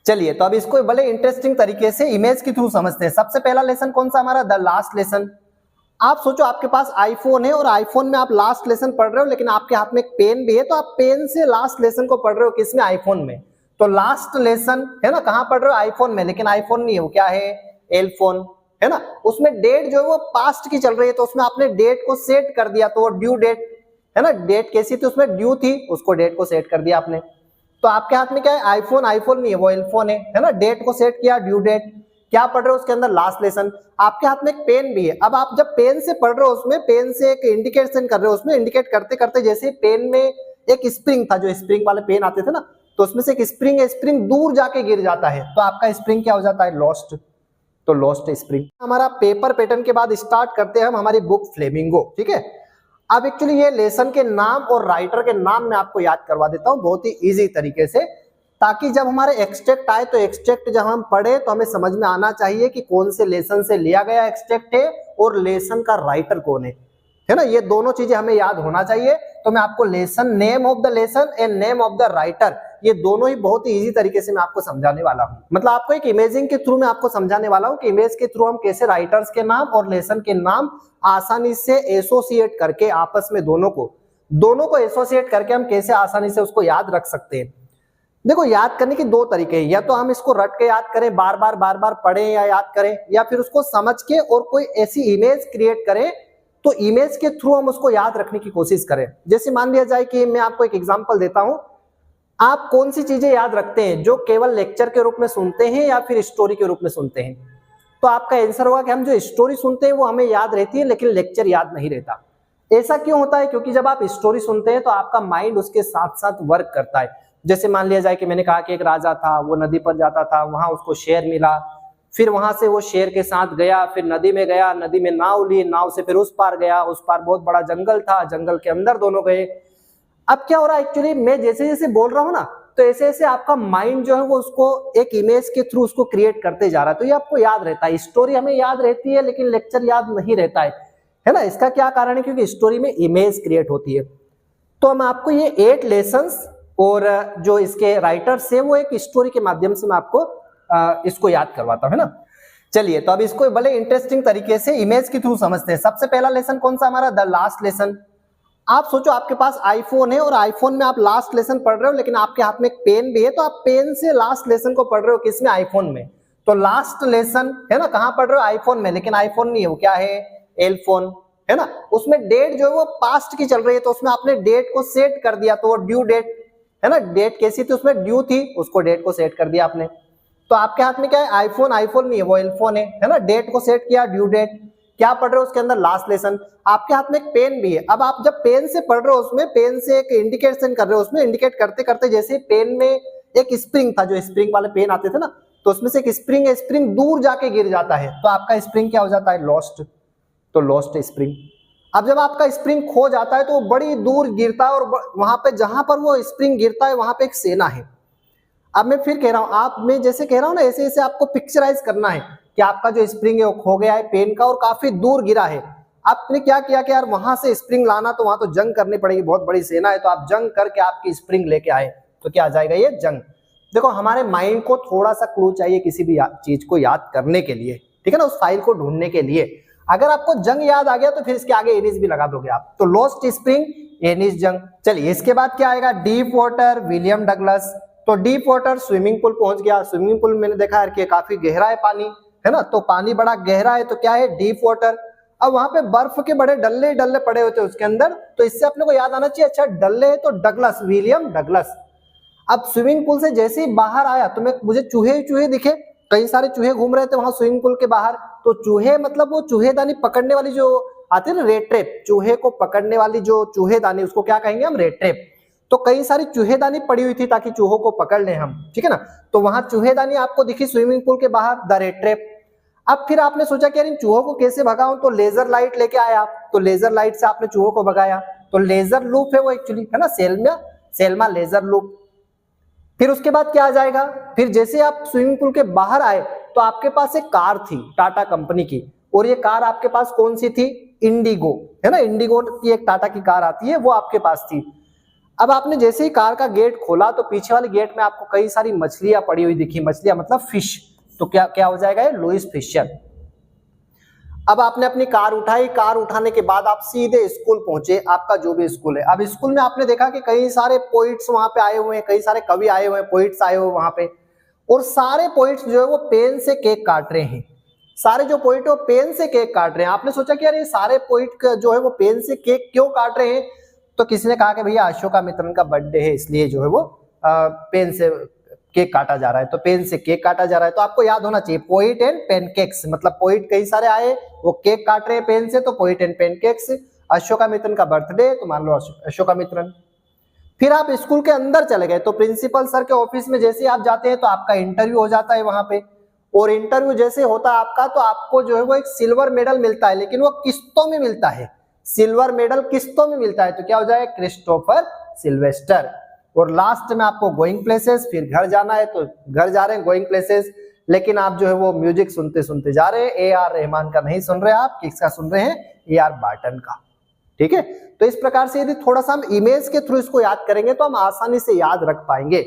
चलिए तो अब इसको बड़े इंटरेस्टिंग तरीके से इमेज के थ्रू समझते हैं। सबसे पहला लेसन कौन सा हमारा, द लास्ट लेसन। आप सोचो आपके पास आईफोन है और आईफोन में आप लास्ट लेसन पढ़ रहे हो, लेकिन आपके हाथ में एक पेन भी है, तो आप पेन से लास्ट लेसन को पढ़ रहे हो किसमें, आईफोन में। तो लास्ट लेसन है ना, कहां पढ़ रहे हो, आईफोन में, लेकिन आईफोन नहीं है, वो क्या है, एलफोन है ना। उसमें डेट जो है वो पास्ट की चल रही है, तो उसमें आपने डेट को सेट कर दिया, तो वो ड्यू डेट है ना, डेट कैसी थी उसमें, ड्यू थी, उसको डेट को सेट कर दिया आपने। तो आपके हाथ में क्या है, आईफोन, आईफोन नहीं है, वो एलफोन है ना, डेट को सेट किया, ड्यू डेट, क्या पढ़ रहे हो उसके अंदर, लास्ट लेसन। आपके हाथ में एक पेन भी है, अब आप जब पेन से पढ़ रहे हो, उसमें पेन से एक इंडिकेशन कर रहे हो, उसमें इंडिकेट करते करते जैसे पेन में एक स्प्रिंग था, जो स्प्रिंग वाले पेन आते थे ना, तो उसमें से एक स्प्रिंग है, स्प्रिंग दूर जाके गिर जाता है, तो आपका स्प्रिंग क्या हो जाता है, लॉस्ट। तो लॉस्ट स्प्रिंग। हमारा पेपर पैटर्न के बाद स्टार्ट करते हैं हम हमारी बुक फ्लेमिंगो, ठीक है। अब एक्चुअली ये लेसन के नाम और राइटर के नाम मैं आपको याद करवा देता हूं बहुत ही इजी तरीके से, ताकि जब हमारे एक्सट्रैक्ट आए तो एक्सट्रैक्ट जब हम पढ़े तो हमें समझ में आना चाहिए कि कौन से लेसन से लिया गया एक्सट्रैक्ट है और लेसन का राइटर कौन है ना, ये दोनों चीजें हमें याद होना चाहिए। तो मैं आपको lesson, name of the lesson and name of the writer, ये दोनों ही बहुत ही इजी तरीके से मैं आपको समझाने वाला हूं। मतलब आपको एक इमेजिंग के थ्रू मैं आपको समझाने वाला हूं कि इमेज के थ्रू हम कैसे राइटर्स के नाम और लेसन के नाम आसानी से एसोसिएट करके आपस में दोनों को एसोसिएट करके हम कैसे आसानी से उसको याद रख सकते हैं। देखो याद करने की दो तरीके हैं, या तो हम इसको रट के याद करें, बार बार पढ़ें या याद करें, या फिर उसको समझ के और कोई ऐसी इमेज क्रिएट करें तो इमेज के थ्रू हम उसको याद रखने की कोशिश करें। जैसे मान लिया जाए कि मैं आपको एक एग्जांपल देता हूं, आप कौन सी चीजें याद रखते हैं, जो केवल लेक्चर के रूप में सुनते हैं या फिर स्टोरी के रूप में सुनते हैं। तो आपका आंसर होगा कि हम जो स्टोरी सुनते हैं वो हमें याद रहती है, लेकिन लेक्चर याद नहीं रहता। ऐसा क्यों होता है, क्योंकि जब आप स्टोरी सुनते हैं तो आपका माइंड उसके साथ साथ वर्क करता है। जैसे मान लिया जाए कि मैंने कहा कि एक राजा था, वो नदी पर जाता था, वहां उसको शेर मिला, फिर वहां से वो शेर के साथ गया, फिर नदी में गया, नदी में नाव ली, नाव से फिर उस पार गया, उस पार बहुत बड़ा जंगल था, जंगल के अंदर दोनों गए। अब क्या हो रहा है, एक्चुअली मैं जैसे जैसे बोल रहा हूं ना, तो ऐसे ऐसे आपका माइंड जो है वो उसको एक इमेज के थ्रू उसको क्रिएट करते जा रहा है, तो ये आपको याद रहता है। स्टोरी हमें याद रहती है लेकिन लेक्चर याद नहीं रहता है ना। इसका क्या कारण है, क्योंकि स्टोरी में इमेज क्रिएट होती है। तो हम आपको ये 8 लेसन्स और जो इसके राइटर्स है वो एक स्टोरी के माध्यम से मैं आपको इसको याद करवाता हूं, है ना। चलिए तो अब इसको बड़े इंटरेस्टिंग तरीके से इमेज के थ्रू समझते हैं। सबसे पहला लेसन कौन सा हमारा, द लास्ट लेसन। आप सोचो आपके पास आईफोन है और आईफोन में आप लास्ट लेसन पढ़ रहे हो, लेकिन आपके हाथ में एक पेन भी है, तो आप पेन से लास्ट लेसन को पढ़ रहे हो किसमें, आईफोन में। तो लास्ट लेसन है ना, कहां पढ़ रहे हो, आईफोन में, लेकिन आईफोन नहीं है, वो क्या है, एलफोन है ना। उसमें डेट जो है वो पास्ट की चल रही है, तो उसमें आपने डेट को सेट कर दिया, तो वो ड्यू डेट है ना, डेट कैसी थी उसमें, ड्यू थी, उसको डेट को सेट कर दिया आपने। तो आपके हाथ में क्या है, आईफोन, आईफोन नहीं है, वो एलफोन है ना, डेट को सेट किया, ड्यू डेट, क्या पढ़ रहे हो उसके अंदर, लास्ट लेसन। आपके हाथ में एक पेन भी है, अब आप जब पेन से पढ़ रहे हो, उसमें पेन से एक इंडिकेशन कर रहे हो, उसमें इंडिकेट करते करते जैसे पेन में एक स्प्रिंग था, जो स्प्रिंग वाले पेन आते थे ना, तो उसमें से एक स्प्रिंग है, स्प्रिंग दूर जाके गिर जाता है, तो आपका स्प्रिंग क्या हो जाता है, लॉस्ट। तो लॉस्ट स्प्रिंग। अब जब आपका स्प्रिंग खो जाता है तो वो बड़ी दूर गिरता है, और वहां पे जहां पर वो स्प्रिंग गिरता है वहां पे एक सेना है। अब मैं फिर कह रहा हूं, आप मैं जैसे कह रहा हूं ना, ऐसे ऐसे आपको पिक्चराइज करना है कि आपका जो स्प्रिंग है वो खो गया है पेन का और काफी दूर गिरा है। आपने क्या किया कि यार वहां से स्प्रिंग लाना, तो वहां तो जंग करनी पड़ेगी, बहुत बड़ी सेना है, तो आप जंग करके आपकी स्प्रिंग लेके आए, तो क्या आ जाएगा, ये जंग। देखो हमारे माइंड को थोड़ा सा क्लू चाहिए किसी भी चीज को याद करने के लिए, ठीक है ना, उस फाइल को ढूंढने के लिए। अगर आपको जंग याद आ गया तो फिर इसके आगे एनिस भी लगा दोगे आप, तो लॉस्ट स्प्रिंग, एनिस, जंग। चलिए इसके बाद क्या आएगा, डीप वाटर, विलियम डगलस। तो डीप वाटर स्विमिंग पूल पहुंच गया, स्विमिंग पूल मैंने देखा है कि काफी गहरा है पानी, है ना, तो पानी बड़ा गहरा है, तो क्या है, डीप वाटर। अब वहां पे बर्फ के बड़े डल्ले डल्ले पड़े होते हैं उसके अंदर, तो इससे अपने को याद आना चाहिए, अच्छा डल्ले है तो डगलस, विलियम डगलस। अब स्विमिंग पूल से जैसे ही बाहर आया तो मुझे चूहे चूहे दिखे, कई सारे चूहे घूम रहे थे वहां स्विमिंग पूल के बाहर। तो चूहे मतलब वो चूहेदानी पकड़ने वाली जो आती है ना, रेड ट्रैप, चूहे को पकड़ने वाली जो चूहेदानी, उसको क्या कहेंगे हम, रेड ट्रैप। तो कई सारी चूहेदानी पड़ी हुई थी ताकि चूहों को पकड़ ले हम, ठीक है ना। तो वहां चूहेदानी आपको दिखी स्विमिंग पूल के बाहर, द रेड ट्रैप। अब फिर आपने सोचा कि यार इन चूहों को कैसे भगाऊं, तो लेजर लाइट लेके आए आप, तो लेजर लाइट से आपने चूहों को भगाया। तो लेजर लूप है वो एक्चुअली, है ना, सेल्मा लेजर लूप। फिर उसके बाद क्या आ जाएगा, फिर जैसे आप स्विमिंग पूल के बाहर आए तो आपके पास एक कार थी टाटा कंपनी की, और ये कार आपके पास कौन सी थी, इंडिगो, है ना, इंडिगो की एक टाटा की कार आती है, वो आपके पास थी। अब आपने जैसे ही कार का गेट खोला तो पीछे वाले गेट में आपको कई सारी मछलियां पड़ी हुई दिखी, मछलियां मतलब फिश, तो क्या क्या हो जाएगा ये लुईस फिशर। अब आपने अपनी कार उठाई, कार उठाने के बाद आप सीधे स्कूल पहुंचे, आपका जो भी स्कूल है। अब स्कूल में आपने देखा कि कई सारे पोइट्स वहां पे आए हुए हैं, कई सारे कवि आए हुए हैं, पोइट्स आए हुए वहां पे, और सारे पोइट्स जो है वो पेन से केक काट रहे हैं। सारे जो पोइट है वो पेन से केक काट रहे हैं। आपने सोचा कि यार ये सारे पोइट जो है वो पेन से केक क्यों काट रहे हैं, तो किसी ने कहा कि भैया अशोकामित्रन का बर्थडे है इसलिए जो है वो पेन से केक काटा जा रहा है, तो पेन से केक काटा जा रहा है। तो आपको याद होना चाहिए पोइट एंड पेनकेक्स, मतलब पोइट कई सारे आए वो केक काट रहे हैं पेन से, तो पोइट एंड पेनकेक्स। अशोकामित्रन का बर्थडे, तो मान लो अशोकामित्रन। फिर आप स्कूल के अंदर चले गए, तो प्रिंसिपल सर के ऑफिस में जैसे आप जाते हैं तो आपका इंटरव्यू हो जाता है वहां पे, और इंटरव्यू जैसे होता है आपका तो आपको जो है वो एक सिल्वर मेडल मिलता है, लेकिन वो किस्तों में मिलता है, सिल्वर मेडल किस्तों में मिलता है। तो क्या हो जाएगा, क्रिस्टोफर सिल्वेस्टर। और लास्ट में आपको गोइंग प्लेसेस, फिर घर जाना है तो घर जा रहे हैं गोइंग प्लेसेस, लेकिन आप जो है वो म्यूजिक सुनते सुनते जा रहे हैं, ए.आर. रहमान का नहीं सुन रहे आप, किसका सुन रहे हैं, ए.आर. बार्टन का। ठीक है, तो इस प्रकार से यदि थोड़ा सा हम इमेज के थ्रू इसको याद करेंगे तो हम आसानी से याद रख पाएंगे।